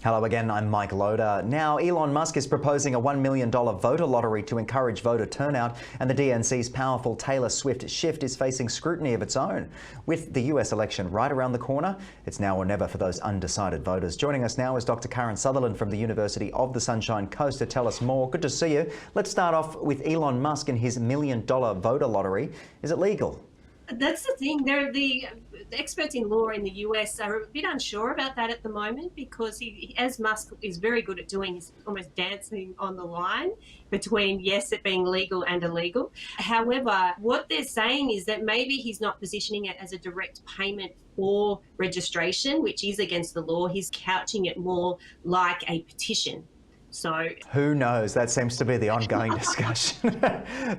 Hello again, I'm Mike Loder. Now, Elon Musk is proposing a $1 million voter lottery to encourage voter turnout, and the DNC's powerful Taylor Swift shift is facing scrutiny of its own. With the US election right around the corner, it's now or never for those undecided voters. Joining us now is Dr. Karen Sutherland from the University of the Sunshine Coast to tell us more. Good to see you. Let's start off with Elon Musk and his $1 million voter lottery. Is it legal? That's the thing. The experts in law in the US are a bit unsure about that at the moment because as Musk is very good at doing, he's almost dancing on the line between, yes, it being legal and illegal. However, what they're saying is that maybe he's not positioning it as a direct payment for registration, which is against the law. He's couching it more like a petition. So who knows? That seems to be the ongoing discussion.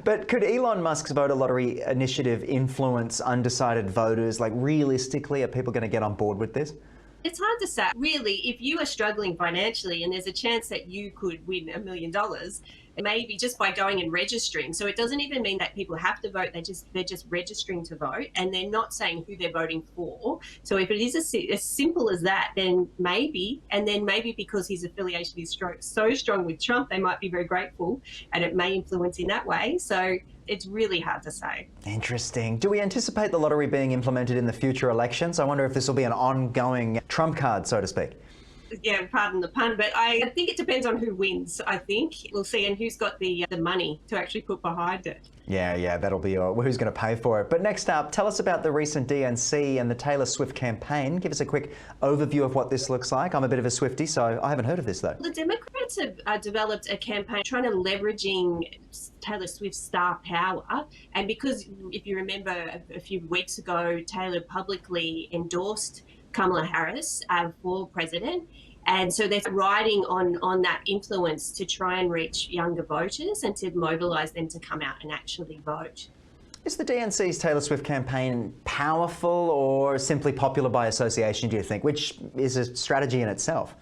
But could Elon Musk's voter lottery initiative influence undecided voters? Like, realistically, are people going to get on board with this? It's hard to say. Really, if you are struggling financially and there's a chance that you could win $1 million, maybe just by going and registering. So it doesn't even mean that people have to vote. They're just registering to vote, and they're not saying who they're voting for. So if it is as simple as that, then maybe, and then maybe because his affiliation is so strong with Trump, they might be very grateful, and it may influence in that way. So it's really hard to say. Interesting. Do we anticipate the lottery being implemented in the future elections? I wonder if this will be an ongoing trump card, so to speak. Yeah, pardon the pun, but I think it depends on who wins, I think. We'll see, and who's got the money to actually put behind it. Yeah, that'll be who's going to pay for it. But next up, tell us about the recent DNC and the Taylor Swift campaign. Give us a quick overview of what this looks like. I'm a bit of a Swiftie, so I haven't heard of this, though. The Democrats have developed a campaign trying to leveraging Taylor Swift's star power. And because, if you remember, a few weeks ago, Taylor publicly endorsed Kamala Harris for president. And so they're riding on that influence to try and reach younger voters and to mobilise them to come out and actually vote. Is the DNC's Taylor Swift campaign powerful or simply popular by association, do you think, which is a strategy in itself?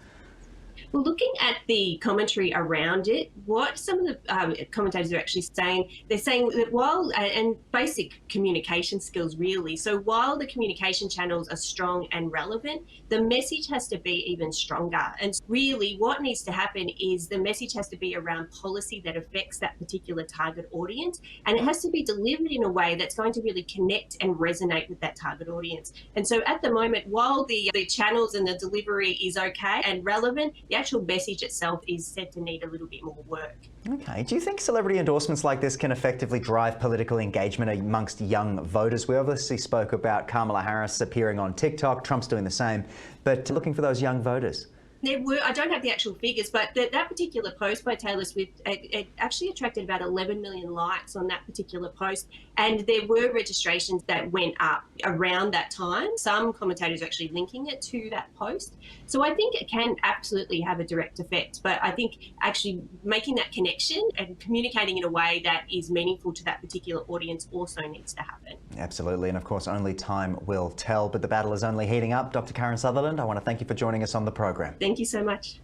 Well, looking at the commentary around it, what some of the commentators are actually saying, they're saying that while, and basic communication skills really, so while the communication channels are strong and relevant, the message has to be even stronger. And really what needs to happen is the message has to be around policy that affects that particular target audience. And it has to be delivered in a way that's going to really connect and resonate with that target audience. And so at the moment, while the channels and the delivery is okay and relevant, the actual message itself is said to need a little bit more work. Okay. Do you think celebrity endorsements like this can effectively drive political engagement amongst young voters? We obviously spoke about Kamala Harris appearing on TikTok. Trump's doing the same. But looking for those young voters. There were, I don't have the actual figures, but that particular post by Taylor Swift, it actually attracted about 11 million likes on that particular post. And there were registrations that went up around that time. Some commentators are actually linking it to that post. So I think it can absolutely have a direct effect. But I think actually making that connection and communicating in a way that is meaningful to that particular audience also needs to happen. Absolutely. And of course, only time will tell. But the battle is only heating up. Dr. Karen Sutherland, I want to thank you for joining us on the program. Thank you so much.